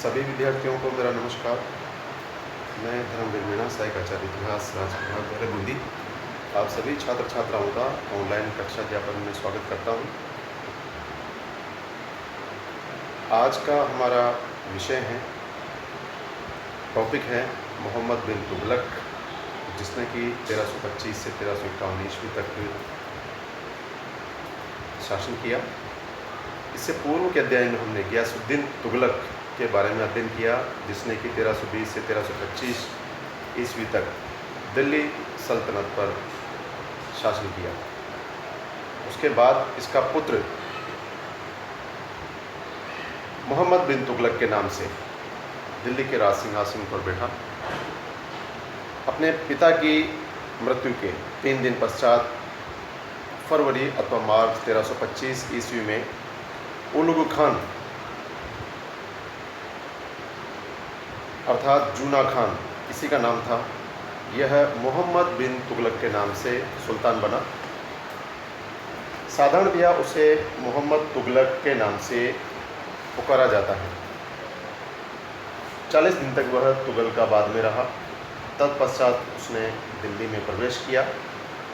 सभी विद्यार्थियों को मेरा नमस्कार। मैं धर्मवीर मीणा, सहायक आचार्य इतिहास, राज्य विभाग गृह बूंदी, आप सभी छात्र छात्राओं का ऑनलाइन कक्षा अध्यापन में स्वागत करता हूं। आज का हमारा विषय है, टॉपिक है मोहम्मद बिन तुगलक, जिसने कि 1325 से 1351 ईस्वी तक शासन किया। इससे पूर्व के अध्याय में हमने गियासुद्दीन तुगलक के बारे में अध्ययन किया, जिसने कि 1320 से 1325 ईस्वी तक दिल्ली सल्तनत पर शासन किया। उसके बाद इसका पुत्र मोहम्मद बिन तुगलक के नाम से दिल्ली के राज सिंहासन पर बैठा। अपने पिता की मृत्यु के 3 दिन पश्चात फरवरी अथवा मार्च 1325 ईस्वी में उलुग खान अर्थात जूना खान, इसी का नाम था, यह मोहम्मद बिन तुगलक के नाम से सुल्तान बना। साधारणतया उसे मोहम्मद तुगलक के नाम से पुकारा जाता है। 40 दिन तक वह तुगलकाबाद में रहा। तत्पश्चात उसने दिल्ली में प्रवेश किया।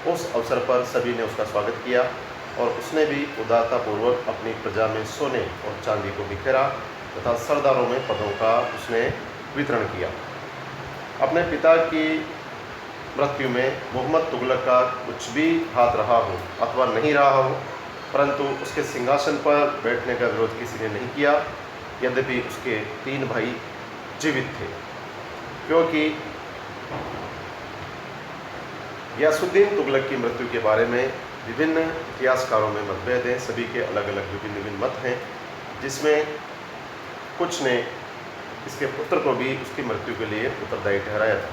उस अवसर पर सभी ने उसका स्वागत किया और उसने भी उदारतापूर्वक अपनी प्रजा में सोने और चांदी को बिखेरा तथा सरदारों में पदों का उसने वितरण किया। अपने पिता की मृत्यु में मोहम्मद तुगलक का कुछ भी हाथ रहा हो अथवा नहीं रहा हो, परंतु उसके सिंहासन पर बैठने का विरोध किसी ने नहीं किया, यद्यपि उसके 3 भाई जीवित थे। क्योंकि गियासुद्दीन तुगलक की मृत्यु के बारे में विभिन्न इतिहासकारों में मतभेद हैं, सभी के अलग अलग विभिन्न मत हैं, जिसमें कुछ ने इसके पुत्र को भी उसकी मृत्यु के लिए उत्तरदायी ठहराया था।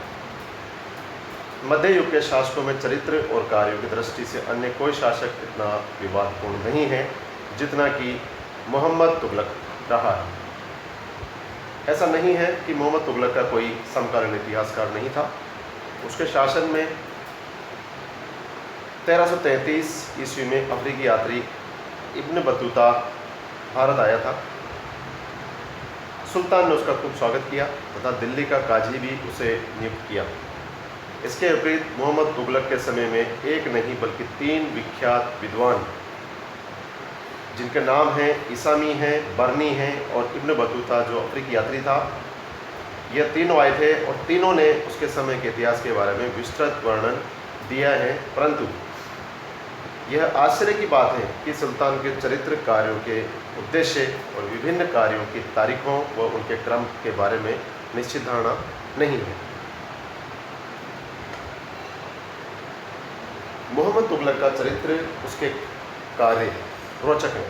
मध्य युग के शासकों में चरित्र और कार्यों की दृष्टि से अन्य कोई शासक इतना विवादपूर्ण नहीं है जितना कि मोहम्मद तुगलक रहा है। ऐसा नहीं है कि मोहम्मद तुगलक का कोई समकालीन इतिहासकार नहीं था। उसके शासन में 1333 ईस्वी में अफ्रीकी यात्री इब्न बतूता भारत आया था। सुल्तान ने उसका खूब स्वागत किया तथा दिल्ली का काजी भी उसे नियुक्त किया। इसके विपरीत मोहम्मद तुगलक के समय में एक नहीं बल्कि 3 विख्यात विद्वान, जिनके नाम हैं इसामी हैं, बर्नी हैं और इब्न बतूता जो अफ्रीकी यात्री था, यह तीनों आए थे और तीनों ने उसके समय के इतिहास के बारे में विस्तृत वर्णन दिया है। परंतु यह आश्चर्य की बात है कि सुल्तान के चरित्र, कार्यों के उद्देश्य और विभिन्न कार्यों की तारीखों व उनके क्रम के बारे में निश्चित धारणा नहीं है। मोहम्मद तुगलक का चरित्र, उसके कार्य रोचक है।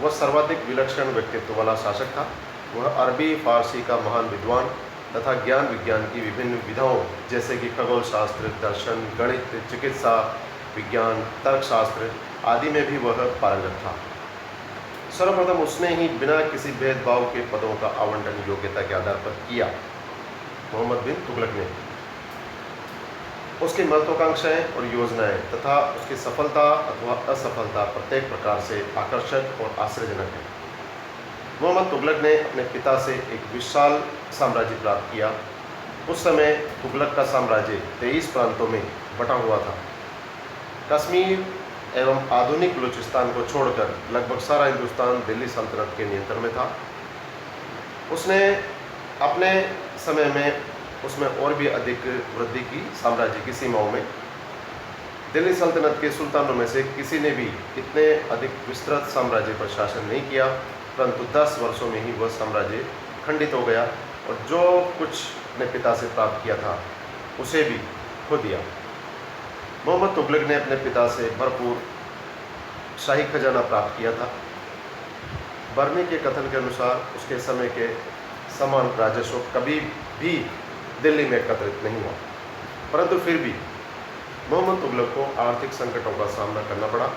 वह सर्वाधिक विलक्षण व्यक्तित्व वाला शासक था। वह अरबी फारसी का महान विद्वान तथा ज्ञान विज्ञान की विभिन्न विधाओं जैसे कि खगोल शास्त्र, दर्शन, गणित, चिकित्सा विज्ञान, तर्कशास्त्र आदि में भी वह पारंगत था। सर्वप्रथम उसने ही बिना किसी भेदभाव के पदों का आवंटन योग्यता के आधार पर किया। मोहम्मद बिन तुगलक ने उसकी महत्वाकांक्षाएं और योजनाएं तथा उसकी सफलता अथवा असफलता प्रत्येक प्रकार से आकर्षक और आश्चर्यजनक है। मोहम्मद तुगलक ने अपने पिता से एक विशाल साम्राज्य प्राप्त किया। उस समय तुगलक का साम्राज्य 23 प्रांतों में बटा हुआ था। कश्मीर एवं आधुनिक बलूचिस्तान को छोड़कर लगभग सारा हिंदुस्तान दिल्ली सल्तनत के नियंत्रण में था। उसने अपने समय में उसमें और भी अधिक वृद्धि की साम्राज्य की सीमाओं में। दिल्ली सल्तनत के सुल्तानों में से किसी ने भी इतने अधिक विस्तृत साम्राज्य पर शासन नहीं किया, परंतु 10 वर्षों में ही वह साम्राज्य खंडित हो गया और जो कुछ अपने पिता से प्राप्त किया था उसे भी खो दिया। मोहम्मद तुगलक ने अपने पिता से भरपूर शाही खजाना प्राप्त किया था। बर्नी के कथन के अनुसार उसके समय के समान राजस्व कभी भी दिल्ली में एकत्रित नहीं हुआ, परंतु फिर भी मोहम्मद तुगलक को आर्थिक संकटों का सामना करना पड़ा।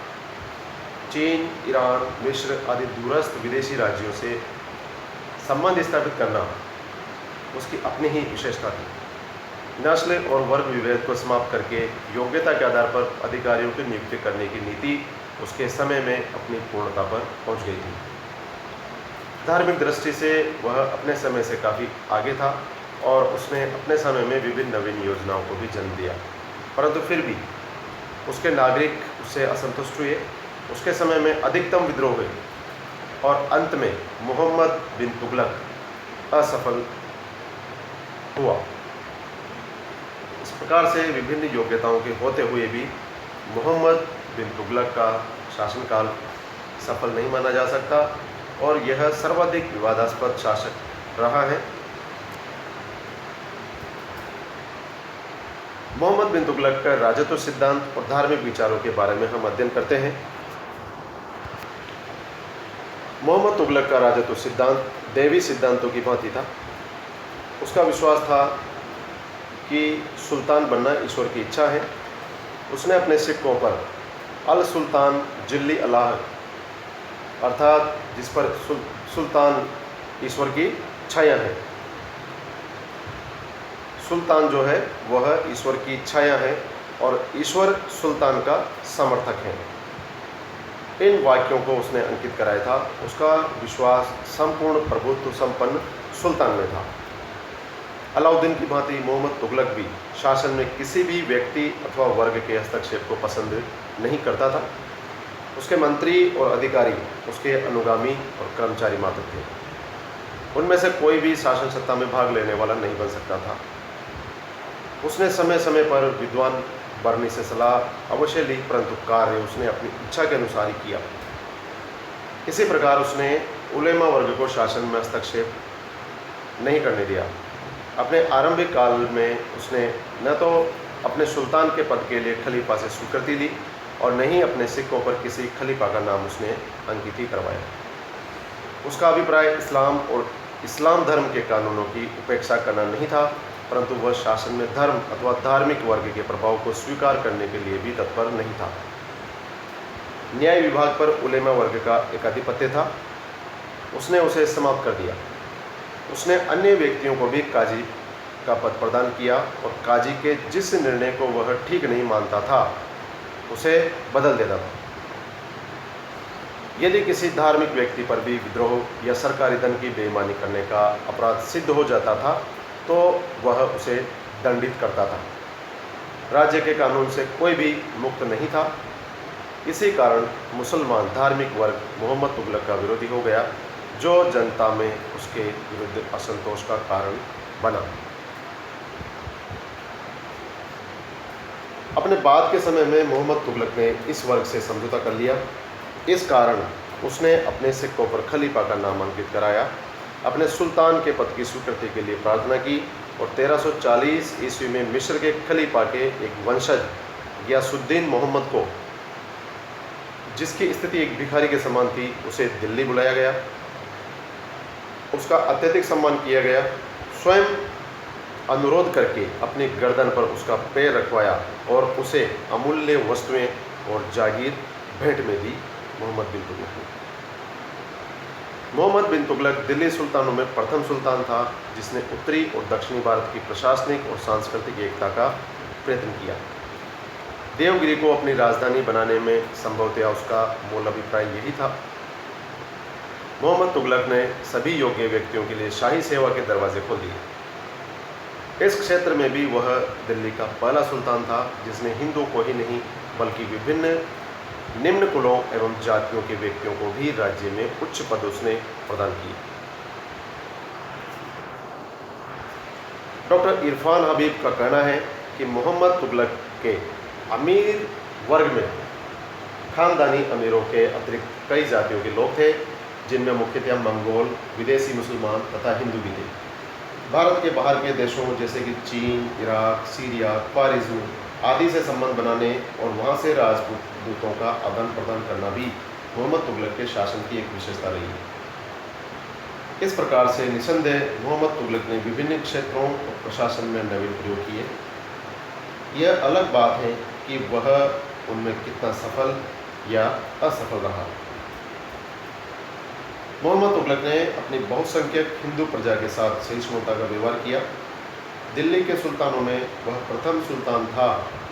चीन, ईरान, मिस्र आदि दूरस्थ विदेशी राज्यों से संबंध स्थापित करना उसकी अपनी ही विशेषता थी। नस्ल और वर्ग विभेद को समाप्त करके योग्यता के आधार पर अधिकारियों की नियुक्ति करने की नीति उसके समय में अपनी पूर्णता पर पहुंच गई थी। धार्मिक दृष्टि से वह अपने समय से काफ़ी आगे था और उसने अपने समय में विभिन्न नवीन योजनाओं को भी जन्म दिया, परंतु फिर भी उसके नागरिक उससे असंतुष्ट हुए। उसके समय में अधिकतम विद्रोह हुए और अंत में मोहम्मद बिन तुगलक असफल हुआ। इस प्रकार से विभिन्न योग्यताओं के होते हुए भी मोहम्मद बिन तुगलक का शासनकाल सफल नहीं माना जा सकता और यह सर्वाधिक विवादास्पद शासक रहा है। मोहम्मद बिन तुगलक का राजत्व सिद्धांत और धार्मिक विचारों के बारे में हम अध्ययन करते हैं। मोहम्मद तुगलक का राजत्व सिद्धांत दैवी सिद्धांतों की भांति था। उसका विश्वास था कि सुल्तान बनना ईश्वर की इच्छा है। उसने अपने सिक्कों पर अल सुल्तान जिल्ली अल्लाह अर्थात जिस पर सुल्तान ईश्वर की छाया है, सुल्तान जो है वह ईश्वर की छाया है और ईश्वर सुल्तान का समर्थक है, इन वाक्यों को उसने अंकित कराया था। उसका विश्वास संपूर्ण प्रभुत्व संपन्न सुल्तान में था। अलाउद्दीन की भांति मोहम्मद तुगलक भी शासन में किसी भी व्यक्ति अथवा वर्ग के हस्तक्षेप को पसंद नहीं करता था। उसके मंत्री और अधिकारी उसके अनुगामी और कर्मचारी मात्र थे। उनमें से कोई भी शासन सत्ता में भाग लेने वाला नहीं बन सकता था। उसने समय समय पर विद्वान बरनी से सलाह अवश्य ली, परंतु कार्य उसने अपनी इच्छा के अनुसार ही किया। इसी प्रकार उसने उलेमा वर्ग को शासन में हस्तक्षेप नहीं करने दिया। अपने आरंभिक काल में उसने न तो अपने सुल्तान के पद के लिए खलीफा से स्वीकृति ली और न ही अपने सिक्कों पर किसी खलीफा का नाम उसने अंकित ही करवाया। उसका अभिप्राय इस्लाम और इस्लाम धर्म के कानूनों की उपेक्षा करना नहीं था, परंतु वह शासन में धर्म अथवा धार्मिक वर्ग के प्रभाव को स्वीकार करने के लिए भी तत्पर नहीं था। न्याय विभाग पर उलेमा वर्ग का एक आधिपत्य था, उसने उसे समाप्त कर दिया। उसने अन्य व्यक्तियों को भी काजी का पद प्रदान किया और काजी के जिस निर्णय को वह ठीक नहीं मानता था उसे बदल देता था। यदि किसी धार्मिक व्यक्ति पर भी विद्रोह या सरकारी धन की बेईमानी करने का अपराध सिद्ध हो जाता था तो वह उसे दंडित करता था। राज्य के कानून से कोई भी मुक्त नहीं था। इसी कारण मुसलमान धार्मिक वर्ग मोहम्मद तुगलक का विरोधी हो गया, जो जनता में उसके विरुद्ध असंतोष का कारण बना। अपने बाद के समय में मोहम्मद तुगलक ने इस वर्ग से समझौता कर लिया। इस कारण उसने अपने सिक्कों पर खलीफा का नाम अंकित कराया, अपने सुल्तान के पद की स्वीकृति के लिए प्रार्थना की और 1340 ईस्वी में मिस्र के खलीफा के एक वंशज गियासुद्दीन मोहम्मद को, जिसकी स्थिति एक भिखारी के समान थी, उसे दिल्ली बुलाया गया। उसका अत्यधिक सम्मान किया गया। स्वयं अनुरोध करके अपनी गर्दन पर उसका पैर रखवाया और उसे अमूल्य वस्तुएं और जागीर भेंट में दी। मोहम्मद बिन तुगलक ने। मोहम्मद बिन तुगलक दिल्ली सुल्तानों में प्रथम सुल्तान था जिसने उत्तरी और दक्षिणी भारत की प्रशासनिक और सांस्कृतिक एकता का प्रयत्न किया। देवगिरी को अपनी राजधानी बनाने में संभवतः उसका मूल अभिप्राय यही था। मोहम्मद तुगलक ने सभी योग्य व्यक्तियों के लिए शाही सेवा के दरवाजे खोल दिए। इस क्षेत्र में भी वह दिल्ली का पहला सुल्तान था जिसने हिंदू को ही नहीं बल्कि विभिन्न निम्न कुलों एवं जातियों के व्यक्तियों को भी राज्य में उच्च पद उसने प्रदान किए। डॉक्टर इरफान हबीब का कहना है कि मोहम्मद तुगलक के अमीर वर्ग में खानदानी अमीरों के अतिरिक्त कई जातियों के लोग थे, जिनमें मुख्यतः मंगोल, विदेशी मुसलमान तथा हिंदू भी थे। भारत के बाहर के देशों जैसे कि चीन, इराक, सीरिया, ख्वारिज़्म आदि से संबंध बनाने और वहाँ से राजदूतों का आदान प्रदान करना भी मोहम्मद तुगलक के शासन की एक विशेषता रही है। इस प्रकार से निसंदेह मोहम्मद तुगलक ने विभिन्न क्षेत्रों और प्रशासन में नवीन प्रयोग किए। यह अलग बात है कि वह उनमें कितना सफल या असफल रहा। मोहम्मद तुगलक ने अपनी बहुसंख्यक हिंदू प्रजा के साथ सहिष्णुता का व्यवहार किया। दिल्ली के सुल्तानों में वह प्रथम सुल्तान था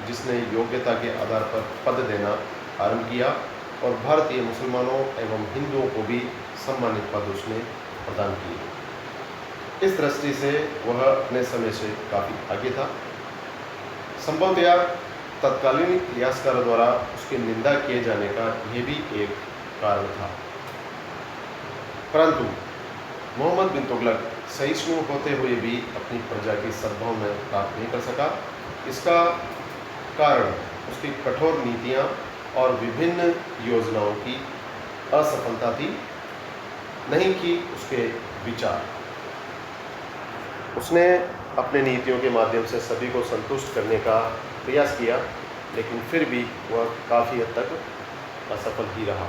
जिसने योग्यता के आधार पर पद देना आरंभ किया और भारतीय मुसलमानों एवं हिंदुओं को भी सम्मानित पद उसने प्रदान किए। इस दृष्टि से वह अपने समय से काफ़ी आगे था। संभवतया तत्कालीन इतिहासकारों द्वारा उसकी निंदा किए जाने का यह भी एक कारण था। परंतु मोहम्मद बिन तुगलक सहिष्णु होते हुए भी अपनी प्रजा की सद्भावना प्राप्त नहीं कर सका। इसका कारण उसकी कठोर नीतियां और विभिन्न योजनाओं की असफलता थी, नहीं कि उसके विचार। उसने अपने नीतियों के माध्यम से सभी को संतुष्ट करने का प्रयास किया, लेकिन फिर भी वह काफ़ी हद तक असफल ही रहा।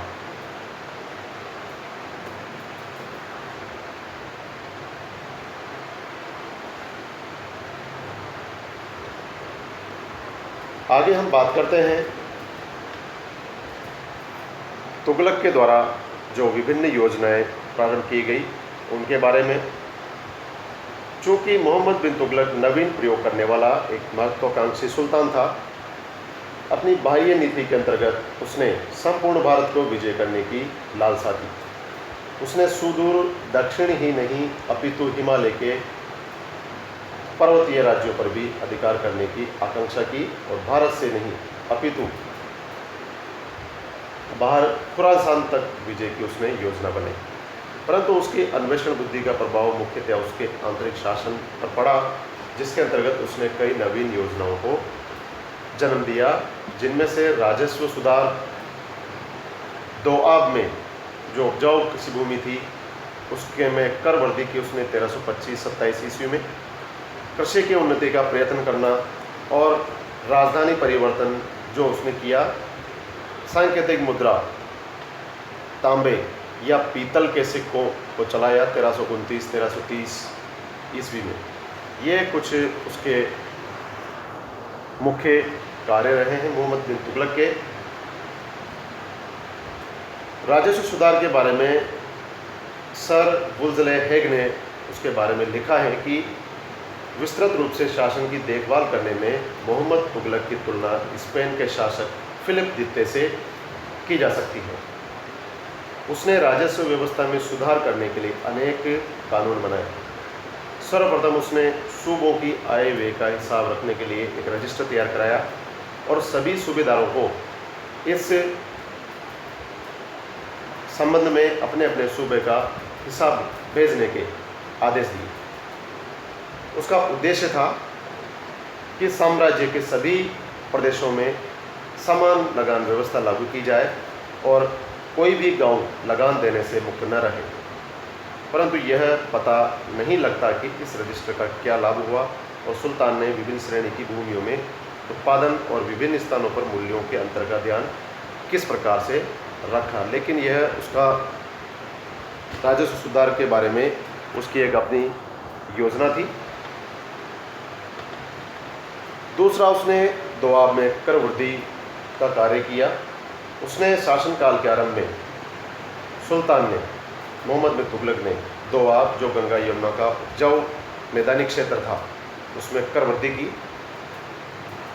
आगे हम बात करते हैं तुगलक के द्वारा जो विभिन्न योजनाएं प्रारंभ की गई उनके बारे में। चूँकि मोहम्मद बिन तुगलक नवीन प्रयोग करने वाला एक महत्वाकांक्षी सुल्तान था, अपनी बाह्य नीति के अंतर्गत उसने संपूर्ण भारत को विजय करने की लालसा थी। उसने सुदूर दक्षिण ही नहीं अपितु हिमालय के पर्वतीय राज्यों पर भी अधिकार करने की आकांक्षा की, और भारत से नहीं अपितु बाहर खुरासान तक विजय की उसने योजना बनाई। परंतु उसकी अन्वेषण बुद्धि का प्रभाव मुख्यतः उसके आंतरिक शासन पर पड़ा, जिसके अंतर्गत उसने कई नवीन योजनाओं को जन्म दिया, जिनमें से राजस्व सुधार, दोआब में जो उपजाऊ कृषि भूमि थी उसके में कर वृद्धि की उसने 1325-27 ईस्वी में, कृषि की उन्नति का प्रयत्न करना और राजधानी परिवर्तन जो उसने किया, सांकेतिक मुद्रा तांबे या पीतल के सिक्कों को चलाया 1329-1330 ईस्वी में। ये कुछ उसके मुख्य कार्य रहे हैं मोहम्मद बिन तुगलक के। राजस्व सुधार के बारे में सर वुल्जले हेग ने उसके बारे में लिखा है कि विस्तृत रूप से शासन की देखभाल करने में मोहम्मद तुगलक की तुलना स्पेन के शासक फिलिप द्वितीय से की जा सकती है। उसने राजस्व व्यवस्था में सुधार करने के लिए अनेक कानून बनाए। सर्वप्रथम उसने सूबों की आय व्यय का हिसाब रखने के लिए एक रजिस्टर तैयार कराया और सभी सूबेदारों को इस संबंध में अपने अपने सूबे का हिसाब भेजने के आदेश दिए। उसका उद्देश्य था कि साम्राज्य के सभी प्रदेशों में समान लगान व्यवस्था लागू की जाए और कोई भी गांव लगान देने से मुक्त न रहे। परंतु यह पता नहीं लगता कि इस रजिस्टर का क्या लाभ हुआ और सुल्तान ने विभिन्न श्रेणी की भूमियों में उत्पादन और विभिन्न स्थानों पर मूल्यों के अंतर का ध्यान किस प्रकार से रखा। लेकिन यह उसका राजस्व सुधार के बारे में उसकी एक अपनी योजना थी। दूसरा, उसने दोआब में कर वृद्धि का कार्य किया। उसने शासनकाल के आरंभ में सुल्तान ने मोहम्मद बिन तुगलक ने दोआब जो गंगा यमुना का उपजाऊ मैदानी क्षेत्र था उसमें कर वृद्धि की।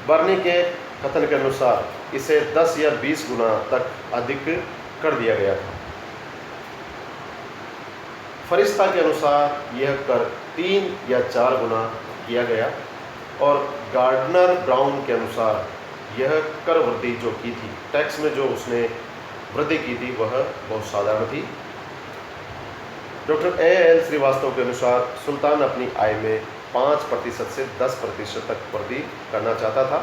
बर्नी के कथन के अनुसार इसे 10 या 20 गुना तक अधिक कर दिया गया था। फरिश्ता के अनुसार यह कर 3 या 4 गुना किया गया और गार्डनर ब्राउन के अनुसार यह कर वृद्धि जो की थी, टैक्स में जो उसने वृद्धि की थी, वह बहुत साधारण थी। Doctor A.L. श्रीवास्तव के अनुसार सुल्तान अपनी आय में 5% से 10% तक वृद्धि करना चाहता था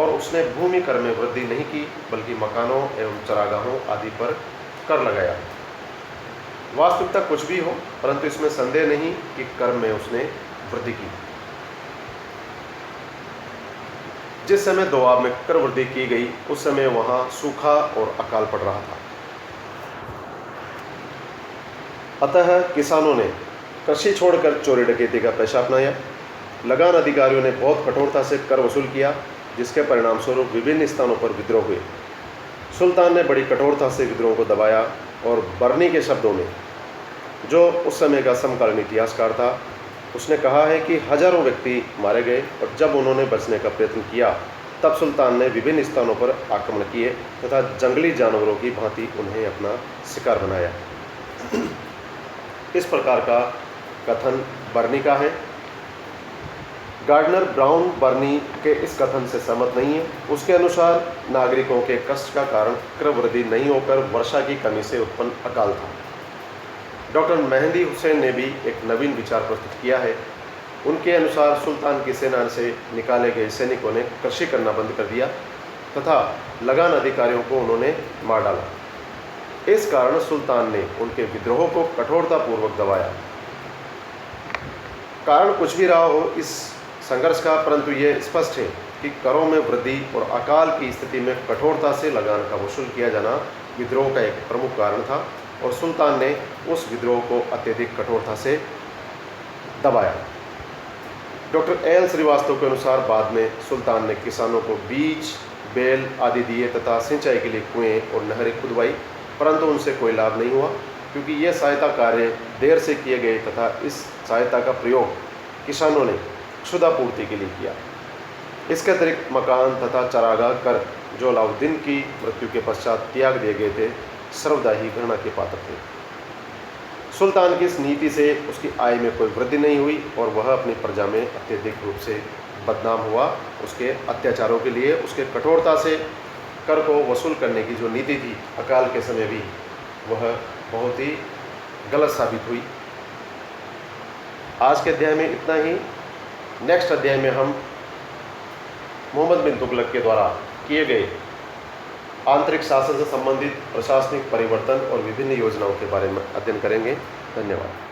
और उसने भूमि कर में वृद्धि नहीं की बल्कि मकानों एवं चरागाहों आदि पर कर लगाया। वास्तविकता कुछ भी हो, परंतु इसमें संदेह नहीं कि कर में उसने वृद्धि की। जिस समय दोआब में कर वृद्धि की गई उस समय वहां सूखा और अकाल पड़ रहा था। अतः किसानों ने कृषि छोड़कर चोरी डकैती का पेशा अपनाया। लगान अधिकारियों ने बहुत कठोरता से कर वसूल किया, जिसके परिणाम स्वरूप विभिन्न स्थानों पर विद्रोह हुए। सुल्तान ने बड़ी कठोरता से विद्रोह को दबाया और बर्नी के शब्दों में, जो उस समय का समकालीन इतिहासकार था, उसने कहा है कि हजारों व्यक्ति मारे गए और जब उन्होंने बचने का प्रयत्न किया तब सुल्तान ने विभिन्न स्थानों पर आक्रमण किए तथा जंगली जानवरों की भांति उन्हें अपना शिकार बनाया। इस प्रकार का कथन बर्नी का है। गार्डनर ब्राउन बर्नी के इस कथन से सहमत नहीं है। उसके अनुसार नागरिकों के कष्ट का कारण क्रमवृद्धि नहीं होकर वर्षा की कमी से उत्पन्न अकाल था। डॉक्टर मेहंदी हुसैन ने भी एक नवीन विचार प्रस्तुत किया है। उनके अनुसार सुल्तान की सेना से निकाले गए सैनिकों ने कृषि करना बंद कर दिया तथा लगान अधिकारियों को उन्होंने मार डाला। इस कारण सुल्तान ने उनके विद्रोह को कठोरतापूर्वक दबाया। कारण कुछ भी रहा हो इस संघर्ष का, परंतु यह स्पष्ट है कि करों में वृद्धि और अकाल की स्थिति में कठोरता से लगान का वसूल किया जाना विद्रोह का एक प्रमुख कारण था और सुल्तान ने उस विद्रोह को अत्यधिक कठोरता से दबाया। डॉक्टर एल श्रीवास्तव के अनुसार बाद में सुल्तान ने किसानों को बीज, बैल आदि दिए तथा सिंचाई के लिए कुएं और नहरें खुदवाई, परंतु उनसे कोई लाभ नहीं हुआ क्योंकि ये सहायता कार्य देर से किए गए तथा इस सहायता का प्रयोग किसानों ने क्षुधापूर्ति के लिए किया। इसके अतिरिक्त मकान तथा चारागाह कर जो अलाउद्दीन की मृत्यु के पश्चात त्याग दिए गए थे, सर्वदा ही घृणा के पात्र थे। सुल्तान की इस नीति से उसकी आय में कोई वृद्धि नहीं हुई और वह अपनी प्रजा में अत्यधिक रूप से बदनाम हुआ। उसके अत्याचारों के लिए उसके कठोरता से कर को वसूल करने की जो नीति थी अकाल के समय भी, वह बहुत ही गलत साबित हुई। आज के अध्याय में इतना ही। नेक्स्ट अध्याय में हम मोहम्मद बिन तुगलक के द्वारा किए गए आंतरिक शासन से संबंधित प्रशासनिक परिवर्तन और विभिन्न योजनाओं के बारे में अध्ययन करेंगे। धन्यवाद।